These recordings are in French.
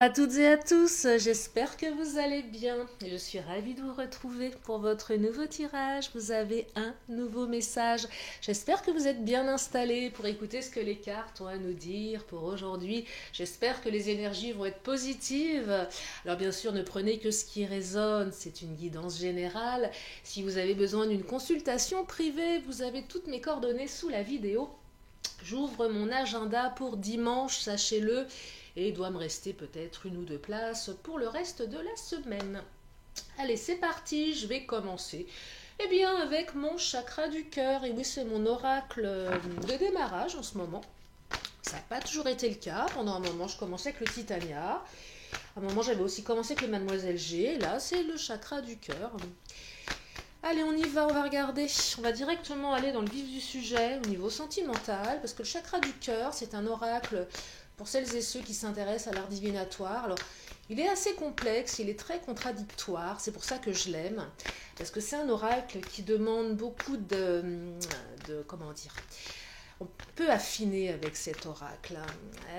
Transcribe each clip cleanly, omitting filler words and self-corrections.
À toutes et à tous, j'espère que vous allez bien. Je suis ravie de vous retrouver pour votre nouveau tirage. Vous avez un nouveau message. J'espère que vous êtes bien installés pour écouter ce que les cartes ont à nous dire pour aujourd'hui. J'espère que les énergies vont être positives. Alors bien sûr, ne prenez que ce qui résonne, c'est une guidance générale. Si vous avez besoin d'une consultation privée, vous avez toutes mes coordonnées sous la vidéo. J'ouvre mon agenda pour dimanche, sachez-le, et il doit me rester peut-être une ou deux places pour le reste de la semaine. Allez, c'est parti, je vais commencer. Eh bien, avec mon chakra du cœur, et oui, c'est mon oracle de démarrage en ce moment. Ça n'a pas toujours été le cas. Pendant un moment, je commençais avec le Titania. À un moment, j'avais aussi commencé avec le Mademoiselle G. Là, c'est le chakra du cœur. Allez, on y va, on va regarder. On va directement aller dans le vif du sujet au niveau sentimental, parce que le chakra du cœur, c'est un oracle pour celles et ceux qui s'intéressent à l'art divinatoire. Alors, il est assez complexe, il est très contradictoire, c'est pour ça que je l'aime, parce que c'est un oracle qui demande beaucoup comment dire, on peut affiner avec cet oracle.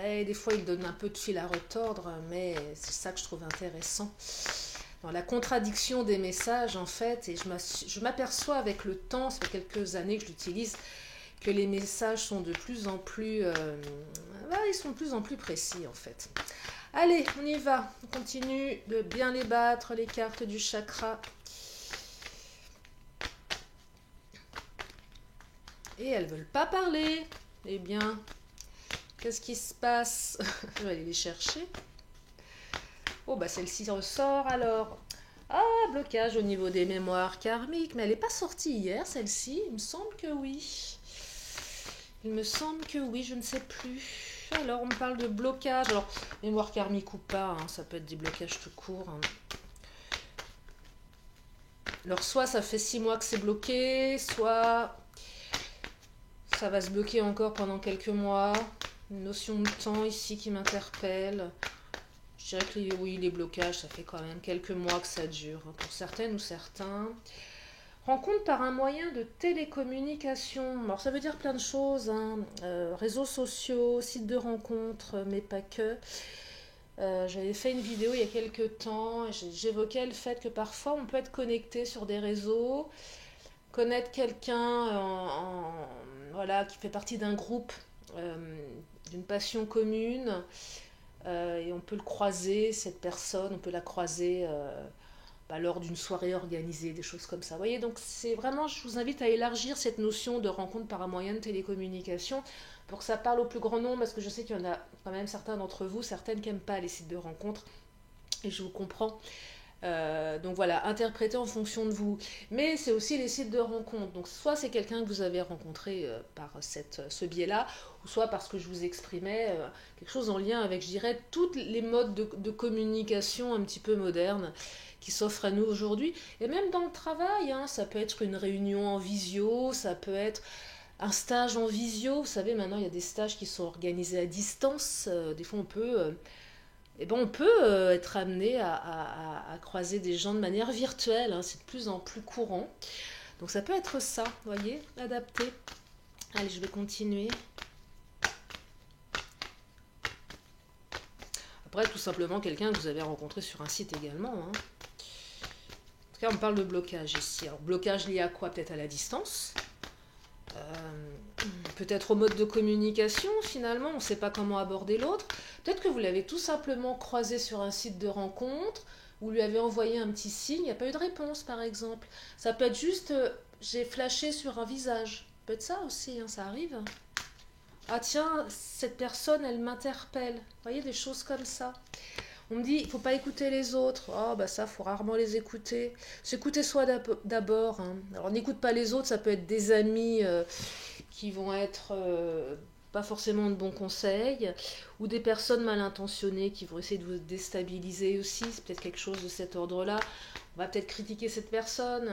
Et des fois, il donne un peu de fil à retordre, mais c'est ça que je trouve intéressant. Dans la contradiction des messages, en fait, et je m'aperçois avec le temps, ça fait quelques années que je l'utilise, que les messages sont de plus en plus, ils sont de plus en plus précis, en fait. Allez, on y va. On continue de bien les battre, les cartes du chakra. Et elles ne veulent pas parler. Eh bien, qu'est-ce qui se passe? Je vais aller les chercher. Oh, bah celle-ci ressort alors. Ah, blocage au niveau des mémoires karmiques. Mais elle n'est pas sortie hier, celle-ci. Il me semble que oui. Il me semble que oui, je ne sais plus. Alors, on me parle de blocage. Alors, mémoire karmique ou pas, hein, ça peut être des blocages tout court. Hein. Alors, soit ça fait 6 mois que c'est bloqué, soit ça va se bloquer encore pendant quelques mois. Une notion de temps ici qui m'interpelle. Je dirais que oui, les blocages, ça fait quand même quelques mois que ça dure, hein, pour certaines ou certains. Rencontre par un moyen de télécommunication. Alors ça veut dire plein de choses, hein. Réseaux sociaux, sites de rencontres, mais pas que. J'avais fait une vidéo il y a quelques temps, j'évoquais le fait que parfois on peut être connecté sur des réseaux, connaître quelqu'un voilà, qui fait partie d'un groupe, euh, d'une passion commune, et on peut le croiser, cette personne, on peut la croiser lors d'une soirée organisée, des choses comme ça. Vous voyez, donc c'est vraiment, je vous invite à élargir cette notion de rencontre par un moyen de télécommunication pour que ça parle au plus grand nombre, parce que je sais qu'il y en a quand même certains d'entre vous, certaines qui n'aiment pas les sites de rencontres, et je vous comprends. Donc voilà, interprétez en fonction de vous. Mais c'est aussi les sites de rencontres. Donc soit c'est quelqu'un que vous avez rencontré par ce biais-là, ou soit parce que je vous exprimais quelque chose en lien avec, je dirais, tous les modes de communication un petit peu modernes qui s'offrent à nous aujourd'hui. Et même dans le travail, hein, ça peut être une réunion en visio, ça peut être un stage en visio. Vous savez, maintenant, il y a des stages qui sont organisés à distance. Des fois, on peut être amené à croiser des gens de manière virtuelle. Hein, c'est de plus en plus courant. Donc ça peut être ça, vous voyez, adapté. Allez, je vais continuer. Après, tout simplement quelqu'un que vous avez rencontré sur un site également. Hein. En tout cas, on parle de blocage ici. Alors, blocage lié à quoi? Peut-être à la distance. Peut-être au mode de communication, finalement, on ne sait pas comment aborder l'autre. Peut-être que vous l'avez tout simplement croisé sur un site de rencontre, vous lui avez envoyé un petit signe, il n'y a pas eu de réponse, par exemple. Ça peut être juste, j'ai flashé sur un visage. Ça peut être ça aussi, hein, ça arrive. Ah tiens, cette personne, elle m'interpelle. Vous voyez, des choses comme ça. On me dit, il ne faut pas écouter les autres. Oh, bah ça, il faut rarement les écouter. S'écouter soi d'abord. Hein. Alors, n'écoute pas les autres, ça peut être des amis qui vont être pas forcément de bons conseils, ou des personnes mal intentionnées qui vont essayer de vous déstabiliser aussi. C'est peut-être quelque chose de cet ordre-là. On va peut-être critiquer cette personne.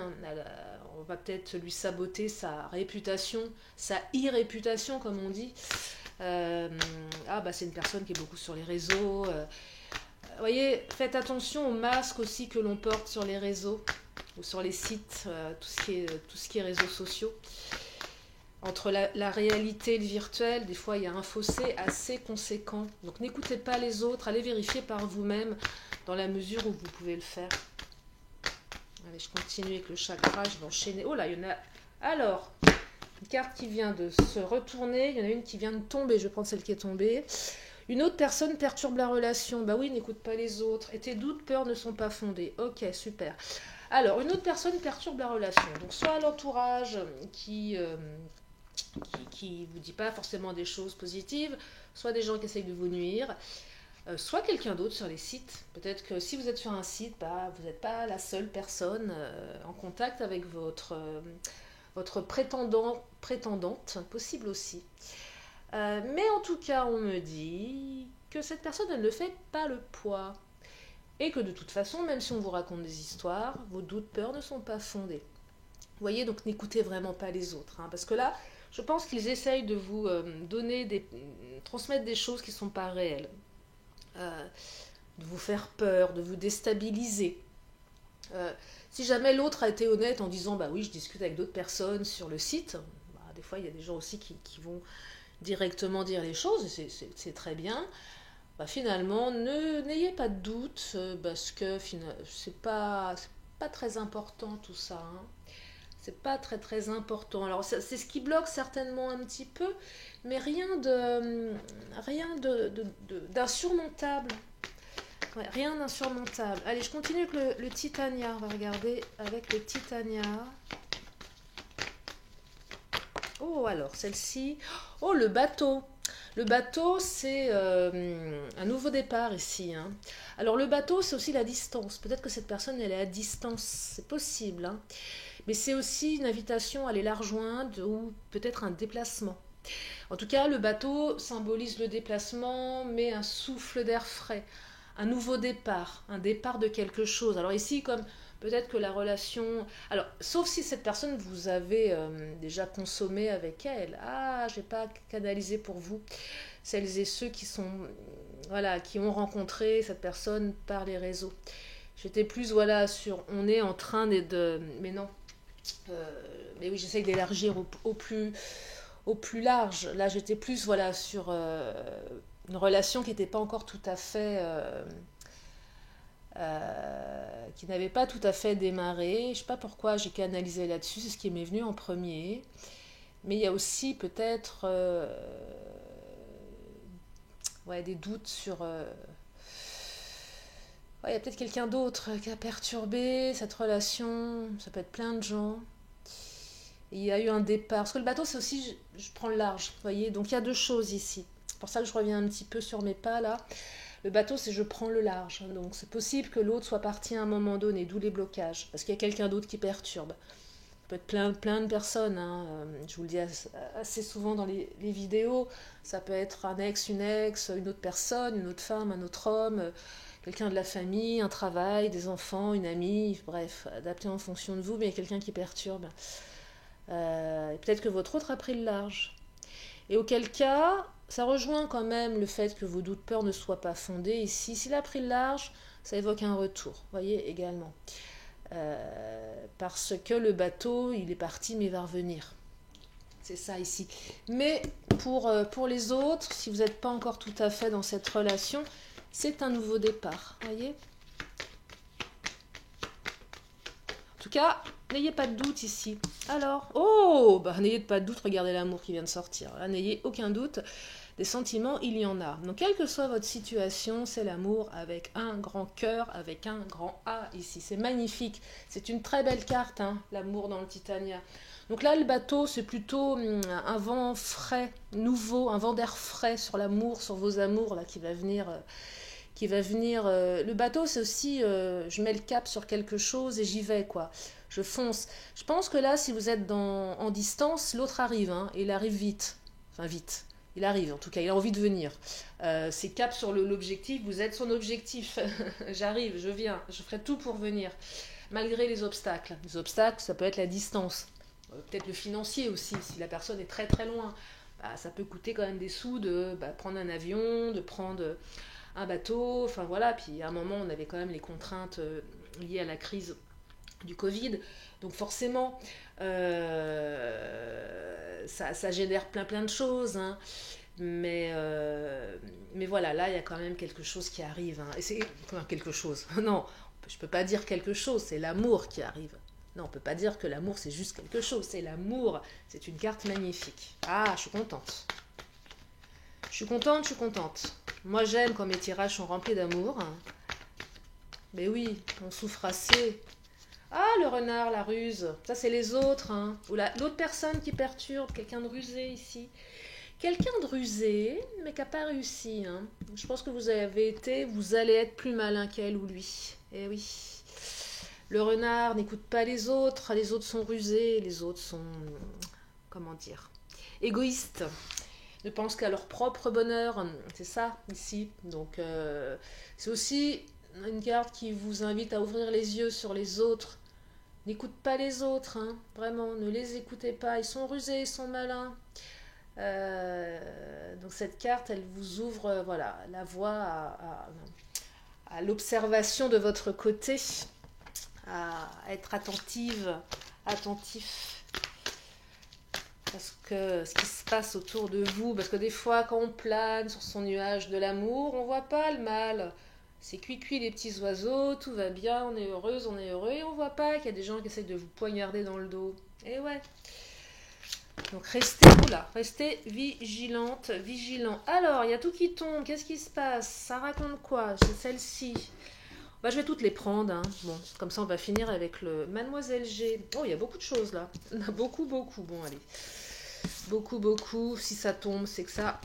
On va peut-être lui saboter sa réputation, sa irréputation, comme on dit. C'est une personne qui est beaucoup sur les réseaux. Vous voyez, faites attention aux masques aussi que l'on porte sur les réseaux ou sur les sites, tout ce qui est réseaux sociaux. Entre la réalité et le virtuel, des fois, il y a un fossé assez conséquent. Donc, n'écoutez pas les autres, allez vérifier par vous-même dans la mesure où vous pouvez le faire. Allez, je continue avec le chakra, je vais enchaîner. Oh là, il y en a... Alors, une carte qui vient de se retourner, il y en a une qui vient de tomber, je vais prendre celle qui est tombée. Une autre personne perturbe la relation. Bah oui, n'écoute pas les autres. Et tes doutes, peurs ne sont pas fondés. Ok, super. Alors, une autre personne perturbe la relation. Donc, soit l'entourage qui vous dit pas forcément des choses positives, soit des gens qui essayent de vous nuire, soit quelqu'un d'autre sur les sites. Peut-être que si vous êtes sur un site, bah, vous n'êtes pas la seule personne en contact avec votre prétendante, possible aussi. Mais en tout cas, on me dit que cette personne, elle ne fait pas le poids. Et que de toute façon, même si on vous raconte des histoires, vos doutes, peurs ne sont pas fondés. Vous voyez, donc n'écoutez vraiment pas les autres. Parce que là, je pense qu'ils essayent de vous transmettre des choses qui ne sont pas réelles. De vous faire peur, de vous déstabiliser. Si jamais l'autre a été honnête en disant bah oui, je discute avec d'autres personnes sur le site, bah, des fois il y a des gens aussi qui vont directement dire les choses, c'est très bien. Bah, finalement, n'ayez pas de doute parce que c'est pas très important tout ça. C'est pas très très important. Alors c'est ce qui bloque certainement un petit peu, mais rien d'insurmontable. Ouais, rien d'insurmontable. Allez, je continue avec le Titania. On va regarder avec le Titania. Oh, alors, celle-ci. Oh, le bateau. Le bateau, c'est un nouveau départ ici. Alors, le bateau, c'est aussi la distance. Peut-être que cette personne, elle est à distance. C'est possible. Mais c'est aussi une invitation à aller la rejoindre ou peut-être un déplacement. En tout cas, le bateau symbolise le déplacement, mais un souffle d'air frais, un nouveau départ, un départ de quelque chose. Alors ici, comme peut-être que la relation... Alors, sauf si cette personne, vous avez déjà consommé avec elle. Ah, je n'ai pas canalisé pour vous. Celles et ceux qui sont... Voilà, qui ont rencontré cette personne par les réseaux. J'étais plus, voilà, sur... On est en train de... Mais non. Mais oui, j'essaye d'élargir au plus large. Là, j'étais plus voilà, sur une relation qui n'était pas encore tout à fait... qui n'avait pas tout à fait démarré. Je ne sais pas pourquoi j'ai canalisé là-dessus, c'est ce qui m'est venu en premier. Mais il y a aussi peut-être ouais, des doutes sur... Ouais, il y a peut-être quelqu'un d'autre qui a perturbé cette relation. Ça peut être plein de gens. Et il y a eu un départ. Parce que le bateau, c'est aussi, je prends le large, vous voyez. Donc il y a deux choses ici. C'est pour ça que je reviens un petit peu sur mes pas, là. Le bateau, c'est je prends le large. Donc c'est possible que l'autre soit parti à un moment donné, d'où les blocages. Parce qu'il y a quelqu'un d'autre qui perturbe. Ça peut être plein de personnes. Je vous le dis assez souvent dans les vidéos. Ça peut être un ex, une autre personne, une autre femme, un autre homme, quelqu'un de la famille, un travail, des enfants, une amie. Bref, adapté en fonction de vous, mais il y a quelqu'un qui perturbe. Peut-être que votre autre a pris le large. Et auquel cas, ça rejoint quand même le fait que vos doutes, peurs ne soient pas fondés. Ici, s'il a pris le large, ça évoque un retour, vous voyez, également. Parce que le bateau, il est parti, mais il va revenir. C'est ça ici. Mais pour les autres, si vous n'êtes pas encore tout à fait dans cette relation, c'est un nouveau départ, vous voyez. En tout cas, n'ayez pas de doute ici. Alors, n'ayez pas de doute, regardez l'amour qui vient de sortir. Là, n'ayez aucun doute. Des sentiments, il y en a. Donc, quelle que soit votre situation, c'est l'amour avec un grand cœur, avec un grand A ici. C'est magnifique. C'est une très belle carte, l'amour dans le Titania. Donc là, le bateau, c'est plutôt un vent frais, nouveau, un vent d'air frais sur l'amour, sur vos amours là, qui va venir... le bateau, c'est aussi, je mets le cap sur quelque chose et j'y vais, quoi. Je fonce. Je pense que là, si vous êtes en distance, l'autre arrive, et il arrive vite. Enfin, vite. Il arrive, en tout cas, il a envie de venir. C'est cap sur l'objectif, vous êtes son objectif. J'arrive, je viens, je ferai tout pour venir. Malgré les obstacles. Les obstacles, ça peut être la distance. Peut-être le financier aussi, si la personne est très très loin. Ça peut coûter quand même des sous de prendre un avion, de prendre... un bateau, enfin voilà, puis à un moment on avait quand même les contraintes liées à la crise du Covid. Donc forcément, ça génère plein de choses, hein. Mais voilà, là, il y a quand même quelque chose qui arrive, hein. Et c'est enfin, quelque chose. Non, je peux pas dire quelque chose, c'est l'amour qui arrive. Non, on peut pas dire que l'amour, c'est juste quelque chose. C'est l'amour. C'est une carte magnifique. Ah, je suis contente. Je suis contente, je suis contente. Moi, j'aime quand mes tirages sont remplis d'amour. Mais oui, on souffre assez. Ah, le renard, la ruse. Ça, c'est les autres, hein. Ou l'autre personne qui perturbe, quelqu'un de rusé ici. Quelqu'un de rusé, mais qui n'a pas réussi, hein. Je pense que vous allez être plus malin qu'elle ou lui. Eh oui. Le renard n'écoute pas les autres sont rusés, les autres sont, comment dire, égoïstes, ne pensent qu'à leur propre bonheur. C'est ça, ici. Donc, c'est aussi une carte qui vous invite à ouvrir les yeux sur les autres. N'écoute pas les autres, hein. Vraiment, ne les écoutez pas. Ils sont rusés, ils sont malins. Donc cette carte, elle vous ouvre voilà, la voie à l'observation de votre côté, à être attentif. Parce que ce qui se passe autour de vous, parce que des fois, quand on plane sur son nuage de l'amour, on voit pas le mal. C'est cuit les petits oiseaux, tout va bien, on est heureuse, on est heureux, et on voit pas qu'il y a des gens qui essayent de vous poignarder dans le dos. Et ouais. Donc restez vigilant. Alors, il y a tout qui tombe, qu'est-ce qui se passe? Ça raconte quoi? C'est celle-ci. Bah, je vais toutes les prendre, hein. Bon, comme ça on va finir avec le Mademoiselle G. Oh, il y a beaucoup de choses là. Il y en a beaucoup. Bon, allez. Beaucoup. Si ça tombe, c'est que ça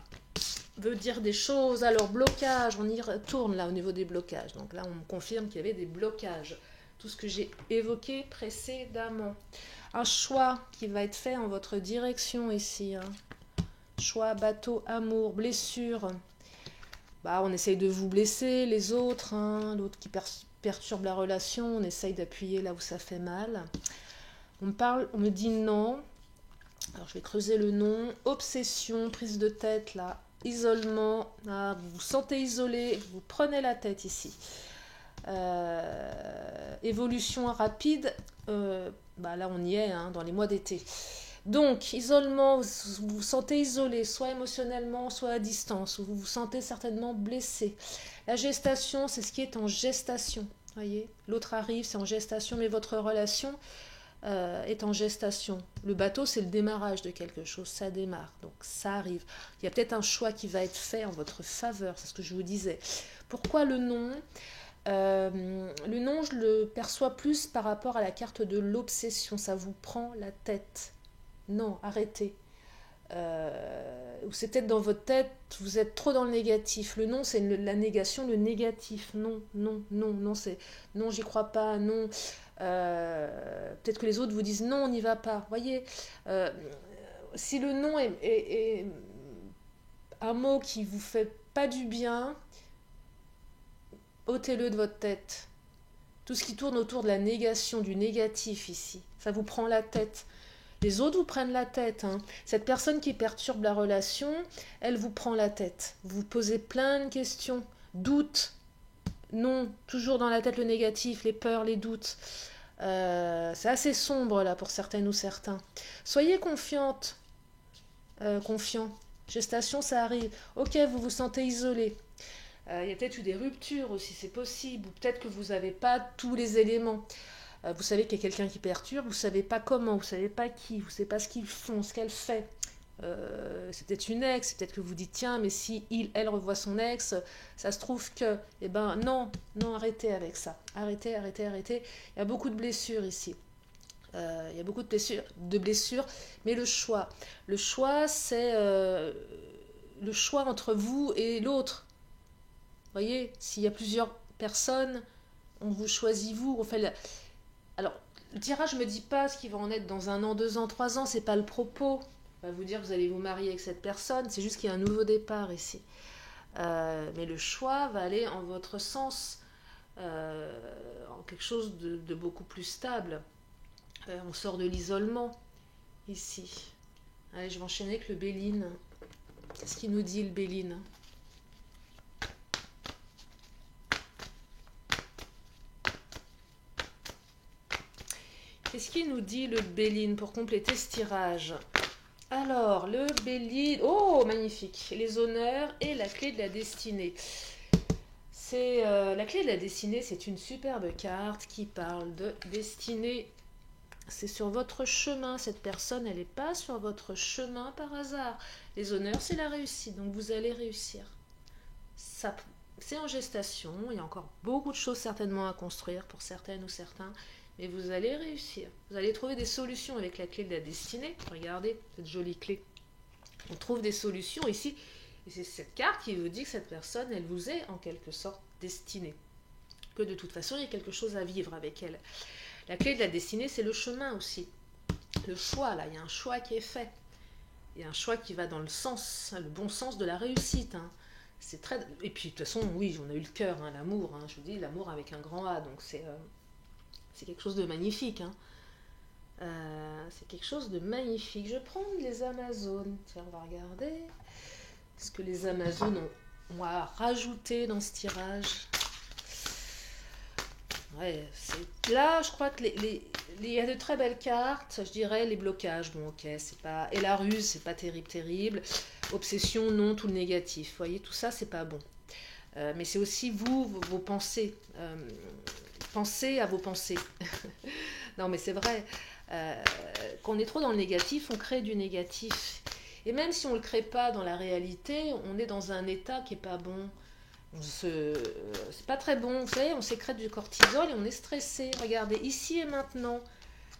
veut dire des choses. Alors, blocage, on y retourne là au niveau des blocages. Donc là, on me confirme qu'il y avait des blocages. Tout ce que j'ai évoqué précédemment. Un choix qui va être fait en votre direction ici, hein. Choix, bateau, amour, blessure. Bah, on essaye de vous blesser, les autres, hein. L'autre qui perturbe la relation, on essaye d'appuyer là où ça fait mal. On me dit non. Alors je vais creuser le non. Obsession, prise de tête là, isolement. Ah, vous vous sentez isolé, vous prenez la tête ici. Évolution rapide. Bah là on y est, hein, dans les mois d'été. Donc, isolement, vous vous sentez isolé, soit émotionnellement, soit à distance, vous vous sentez certainement blessé. La gestation, c'est ce qui est en gestation. Voyez, l'autre arrive, c'est en gestation, mais votre relation est en gestation. Le bateau, c'est le démarrage de quelque chose, ça démarre, donc ça arrive. Il y a peut-être un choix qui va être fait en votre faveur, c'est ce que je vous disais. Pourquoi le non ? Le non, je le perçois plus par rapport à la carte de l'obsession, ça vous prend la tête. Non, arrêtez. Ou c'est peut-être dans votre tête, vous êtes trop dans le négatif. Le non, c'est la négation, le négatif. Non, c'est non, j'y crois pas, non. Peut-être que les autres vous disent non, on n'y va pas. Voyez, si le non est un mot qui vous fait pas du bien, ôtez-le de votre tête. Tout ce qui tourne autour de la négation, du négatif ici, ça vous prend la tête. Les autres vous prennent la tête, hein. Cette personne qui perturbe la relation, elle vous prend la tête. Vous posez plein de questions. Doutes. Non, toujours dans la tête le négatif, les peurs, les doutes. C'est assez sombre là pour certaines ou certains. Soyez confiante. Confiant. Gestation, ça arrive. Ok, vous vous sentez isolé. Il y a peut-être eu des ruptures aussi, c'est possible. Ou peut-être que vous n'avez pas tous les éléments. Vous savez qu'il y a quelqu'un qui perturbe, vous ne savez pas comment, vous ne savez pas qui, vous ne savez pas ce qu'ils font, ce qu'elle fait. C'est peut-être une ex, peut-être que vous dites tiens, mais si elle revoit son ex, ça se trouve que, eh ben non, arrêtez avec ça. Arrêtez. Il y a beaucoup de blessures ici. Il y a beaucoup de blessures, mais le choix, c'est le choix entre vous et l'autre. Vous voyez, s'il y a plusieurs personnes, on vous choisit vous, on fait Alors, le tirage ne me dit pas ce qui va en être dans 1 an, 2 ans, 3 ans, c'est pas le propos. On va vous dire que vous allez vous marier avec cette personne, c'est juste qu'il y a un nouveau départ ici. Mais le choix va aller en votre sens, en quelque chose de beaucoup plus stable. On sort de l'isolement ici. Allez, je vais enchaîner avec le Béline. Qu'est-ce qu'il nous dit le Béline ? Qu'est-ce qu'il nous dit le Béline pour compléter ce tirage? Alors, le Béline... Oh, magnifique. Les honneurs et la clé de la destinée. C'est la clé de la destinée, c'est une superbe carte qui parle de destinée. C'est sur votre chemin. Cette personne, elle n'est pas sur votre chemin par hasard. Les honneurs, c'est la réussite. Donc, vous allez réussir. Ça, c'est en gestation. Il y a encore beaucoup de choses certainement à construire pour certaines ou certains. Mais vous allez réussir. Vous allez trouver des solutions avec la clé de la destinée. Regardez cette jolie clé. On trouve des solutions ici. Et c'est cette carte qui vous dit que cette personne, elle vous est en quelque sorte destinée. Que de toute façon, il y a quelque chose à vivre avec elle. La clé de la destinée, c'est le chemin aussi. Le choix, là, il y a un choix qui est fait. Il y a un choix qui va dans le sens, le bon sens de la réussite. Hein. C'est très... Et puis, de toute façon, oui, on a eu le cœur, hein, l'amour. Hein, je vous dis, l'amour avec un grand A. Donc, c'est quelque chose de magnifique. Hein. C'est quelque chose de magnifique. Je vais prendre les Amazones. Tiens, on va regarder ce que les Amazones ont à rajouter dans ce tirage. Ouais, là, je crois que il y a de très belles cartes. Je dirais les blocages. Bon, ok, c'est pas... Et la ruse, c'est pas terrible. Obsession, non, tout le négatif. Vous voyez, tout ça, c'est pas bon. Mais c'est aussi vos pensées. Pensez à vos pensées. Non, mais c'est vrai. Quand on est trop dans le négatif, on crée du négatif. Et même si on ne le crée pas dans la réalité, on est dans un état qui n'est pas bon. C'est pas très bon. Vous savez, on sécrète du cortisol et on est stressé. Regardez, ici et maintenant.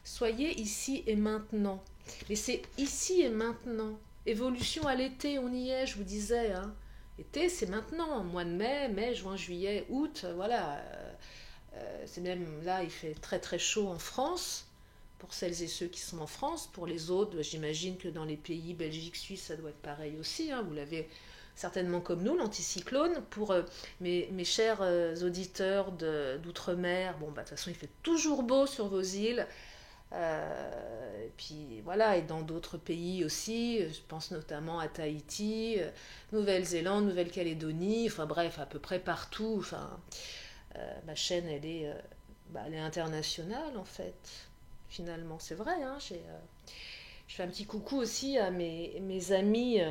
Soyez ici et maintenant. Mais c'est ici et maintenant. Évolution à l'été, on y est, je vous disais. Hein. L'été, c'est maintenant. Mois de mai, juin, juillet, août, voilà. C'est même là, il fait très très chaud en France. Pour celles et ceux qui sont en France. Pour les autres, j'imagine que dans les pays, Belgique, Suisse, ça doit être pareil aussi. Hein. Vous l'avez certainement comme nous, l'anticyclone. Pour mes chers auditeurs d'outre-mer, bon, bah, de toute façon, il fait toujours beau sur vos îles. Et puis voilà, et dans d'autres pays aussi, je pense notamment à Tahiti, Nouvelle-Zélande, Nouvelle-Calédonie, enfin bref, à peu près partout. Enfin, ma chaîne, elle est internationale en fait. Finalement, c'est vrai. Hein, je fais un petit coucou aussi à mes amis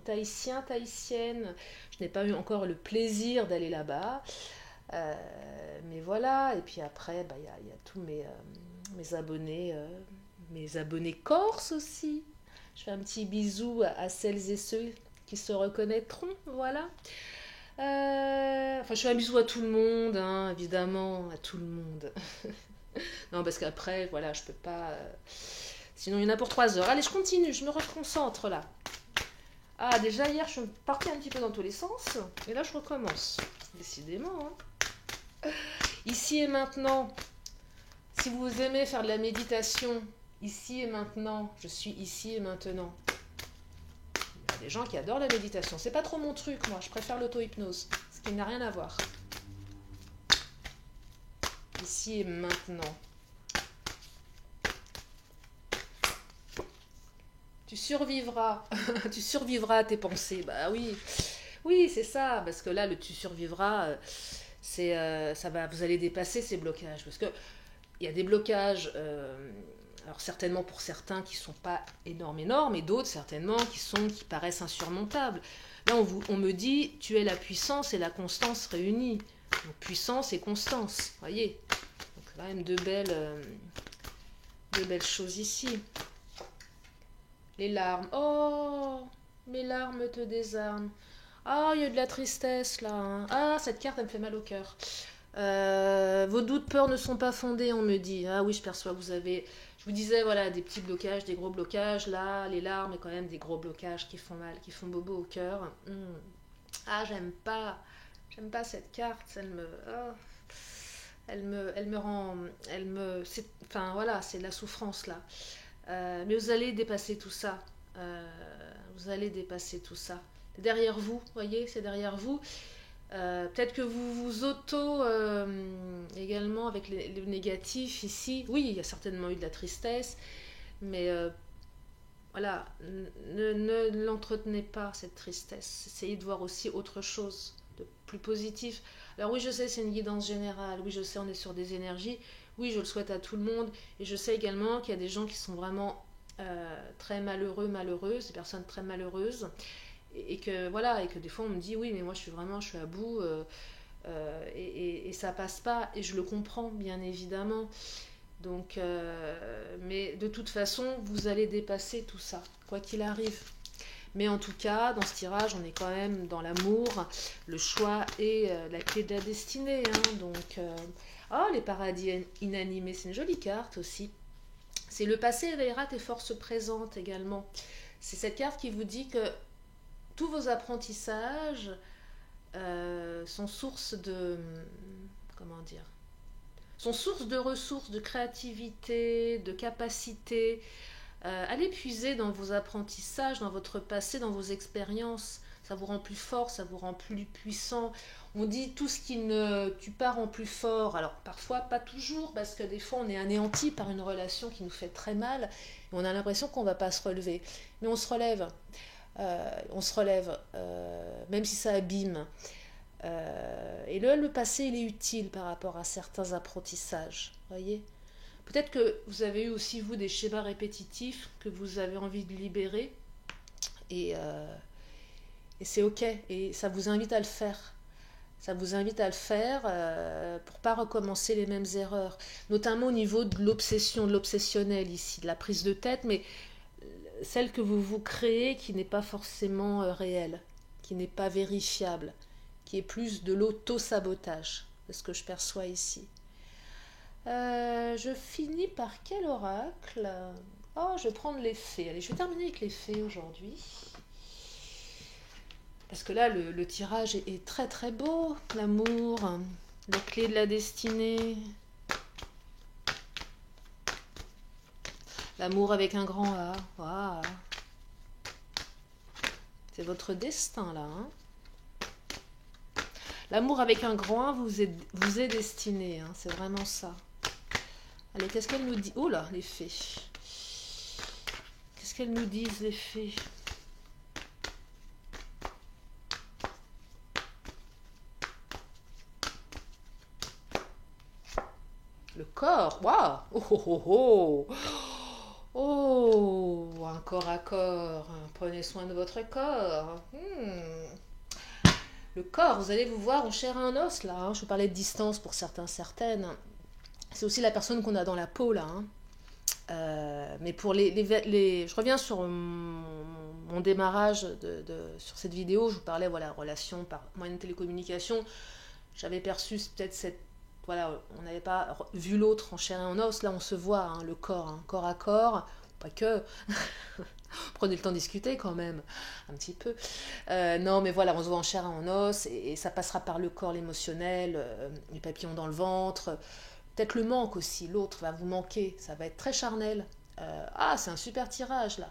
tahitiens, tahitiennes. Je n'ai pas eu encore le plaisir d'aller là-bas. Mais voilà. Et puis après, il y a tous mes abonnés corses aussi. Je fais un petit bisou à celles et ceux qui se reconnaîtront. Voilà. Enfin, je fais un bisou à tout le monde, hein, évidemment, à tout le monde. Non, parce qu'après, voilà, je peux pas... Sinon, il y en a pour 3 heures. Allez, je continue, je me reconcentre, là. Ah, déjà, hier, je suis partie un petit peu dans tous les sens. Et là, je recommence. Décidément. Hein. Ici et maintenant, si vous aimez faire de la méditation, ici et maintenant, je suis ici et maintenant. Il y a des gens qui adorent la méditation. C'est pas trop mon truc, moi. Je préfère l'auto-hypnose, ce qui n'a rien à voir. Ici et maintenant. Tu survivras. Tu survivras à tes pensées. Bah oui. Oui, c'est ça. Parce que là, le tu survivras, ça va, vous allez dépasser ces blocages. Parce que il y a des blocages, alors certainement pour certains qui ne sont pas énormes, et d'autres certainement qui paraissent insurmontables. Là, on me dit, tu es la puissance et la constance réunies. Donc, puissance et constance, voyez. Donc, quand même deux belles choses ici. Les larmes. Oh, mes larmes te désarment. Ah, il y a de la tristesse là. Hein. Ah, cette carte, elle me fait mal au cœur. Vos doutes, peurs ne sont pas fondés, on me dit. Ah oui, je perçois que vous avez... Je vous disais, voilà, des petits blocages, des gros blocages. Là, les larmes, quand même, des gros blocages qui font mal, qui font bobo au cœur. Ah, j'aime pas cette carte. Elle me rend... Enfin, voilà, c'est de la souffrance, là. Mais vous allez dépasser tout ça. Vous allez dépasser tout ça. C'est derrière vous, voyez, c'est derrière vous. Peut-être que vous vous également avec le négatif ici. Oui, il y a certainement eu de la tristesse, mais voilà, ne l'entretenez pas, cette tristesse. Essayez de voir aussi autre chose, de plus positif. Alors oui, je sais, c'est une guidance générale. Oui, je sais, on est sur des énergies. Oui, je le souhaite à tout le monde. Et je sais également qu'il y a des gens qui sont vraiment très malheureux, malheureuses, des personnes très malheureuses. Et que voilà, et que des fois on me dit oui, mais moi je suis à bout. Et ça passe pas. Et je le comprends, bien évidemment. Donc, mais de toute façon, vous allez dépasser tout ça, quoi qu'il arrive. Mais en tout cas, dans ce tirage, on est quand même dans l'amour, le choix et la clé de la destinée. Hein. Donc, oh, les paradis inanimés, c'est une jolie carte aussi. C'est le passé éveillera tes forces présentes également. C'est cette carte qui vous dit que tous vos apprentissages sont source de... Comment dire, sont source de ressources, de créativité, de capacité. Allez puiser dans vos apprentissages, dans votre passé, dans vos expériences. Ça vous rend plus fort, ça vous rend plus puissant. On dit tout ce qui ne tue pas rend plus fort. Alors parfois, pas toujours, parce que des fois, on est anéanti par une relation qui nous fait très mal. Et on a l'impression qu'on ne va pas se relever. Mais on se relève. Même si ça abîme. Et le passé, il est utile par rapport à certains apprentissages. Voyez ? Peut-être que vous avez eu aussi, vous, des schémas répétitifs que vous avez envie de libérer. Et c'est OK. Et ça vous invite à le faire. Ça vous invite à le faire pour ne pas recommencer les mêmes erreurs. Notamment au niveau de l'obsession, de l'obsessionnel ici, de la prise de tête, mais celle que vous vous créez qui n'est pas forcément réelle, qui n'est pas vérifiable, qui est plus de l'auto-sabotage. C'est ce que je perçois ici. Je finis par quel oracle? Oh, je vais prendre les fées. Allez, je vais terminer avec les fées aujourd'hui. Parce que là, le tirage est très très beau. L'amour, la clé de la destinée. L'amour avec un grand A. Wow. C'est votre destin là. Hein. L'amour avec un grand A vous est destiné. Hein. C'est vraiment ça. Allez, qu'est-ce qu'elles nous disent? Oh là, les fées. Qu'est-ce qu'elles nous disent, les fées? Le corps, waouh! Oh, oh, oh, oh! Oh, un corps à corps. Prenez soin de votre corps. Le corps, vous allez vous voir en chair et en os, là. Hein. Je parlais de distance pour certains, certaines. C'est aussi la personne qu'on a dans la peau, là. Hein. Mais pour je reviens sur mon démarrage sur cette vidéo. Je vous parlais, voilà, relation par moyen de télécommunication. J'avais perçu peut-être voilà, on n'avait pas vu l'autre en chair et en os. Là, on se voit, hein, le corps, hein, corps à corps. Pas que. Prenez le temps de discuter quand même, un petit peu. Non, mais voilà, on se voit en chair et en os. Et ça passera par le corps, l'émotionnel, les papillons dans le ventre. Peut-être le manque aussi. L'autre va vous manquer. Ça va être très charnel. C'est un super tirage, là.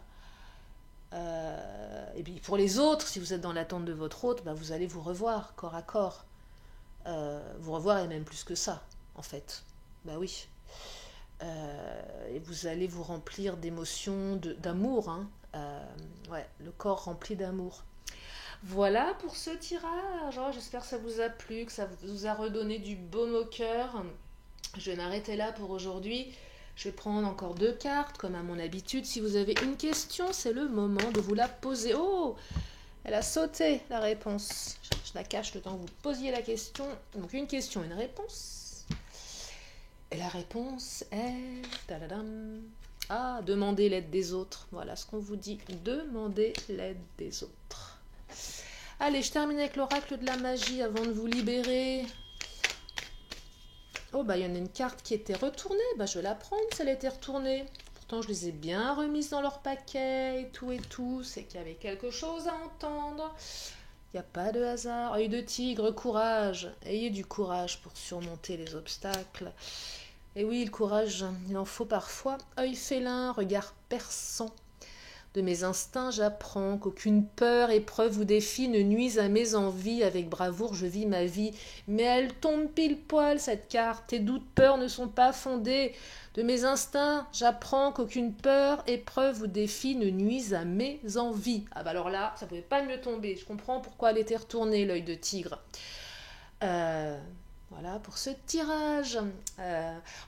Et puis pour les autres, si vous êtes dans l'attente de votre hôte, vous allez vous revoir corps à corps. Vous revoir et même plus que ça, en fait. Bah oui. Et vous allez vous remplir d'émotions, d'amour. Hein. Ouais, le corps rempli d'amour. Voilà pour ce tirage. Oh, j'espère que ça vous a plu, que ça vous a redonné du baume au cœur. Je vais m'arrêter là pour aujourd'hui. Je vais prendre encore 2 cartes, comme à mon habitude. Si vous avez une question, c'est le moment de vous la poser. Oh, elle a sauté, la réponse. Je la cache le temps que vous posiez la question. Donc, une question, une réponse. Et la réponse est... demandez l'aide des autres. Voilà ce qu'on vous dit. Demandez l'aide des autres. Allez, je termine avec l'oracle de la magie avant de vous libérer. Oh, il y en a une carte qui était retournée. Je vais la prendre si elle a été retournée. Pourtant, je les ai bien remises dans leur paquet et tout. C'est qu'il y avait quelque chose à entendre. Il n'y a pas de hasard. Œil de tigre, courage. Ayez du courage pour surmonter les obstacles. Et oui, le courage, il en faut parfois. Œil félin, regard perçant. De mes instincts, j'apprends qu'aucune peur, épreuve ou défi ne nuise à mes envies. Avec bravoure, je vis ma vie. Mais elle tombe pile poil, cette carte. Tes doutes, peurs ne sont pas fondés. De mes instincts, j'apprends qu'aucune peur, épreuve ou défi ne nuise à mes envies. Ah bah alors là, ça pouvait pas mieux tomber. Je comprends pourquoi elle était retournée, l'œil de tigre. Voilà pour ce tirage.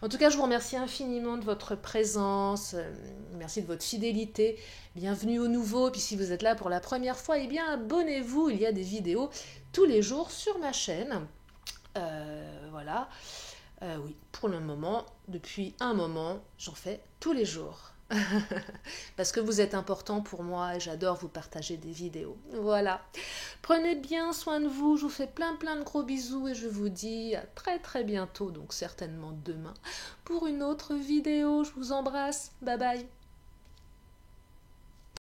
En tout cas, je vous remercie infiniment de votre présence. Merci de votre fidélité. Bienvenue aux nouveaux. Puis si vous êtes là pour la première fois, eh bien abonnez-vous. Il y a des vidéos tous les jours sur ma chaîne. Voilà. Oui, pour le moment, depuis un moment, j'en fais tous les jours. Parce que vous êtes important pour moi et j'adore vous partager des vidéos. Voilà. Prenez bien soin de vous. Je vous fais plein de gros bisous et je vous dis à très bientôt, donc certainement demain, pour une autre vidéo. Je vous embrasse. Bye bye.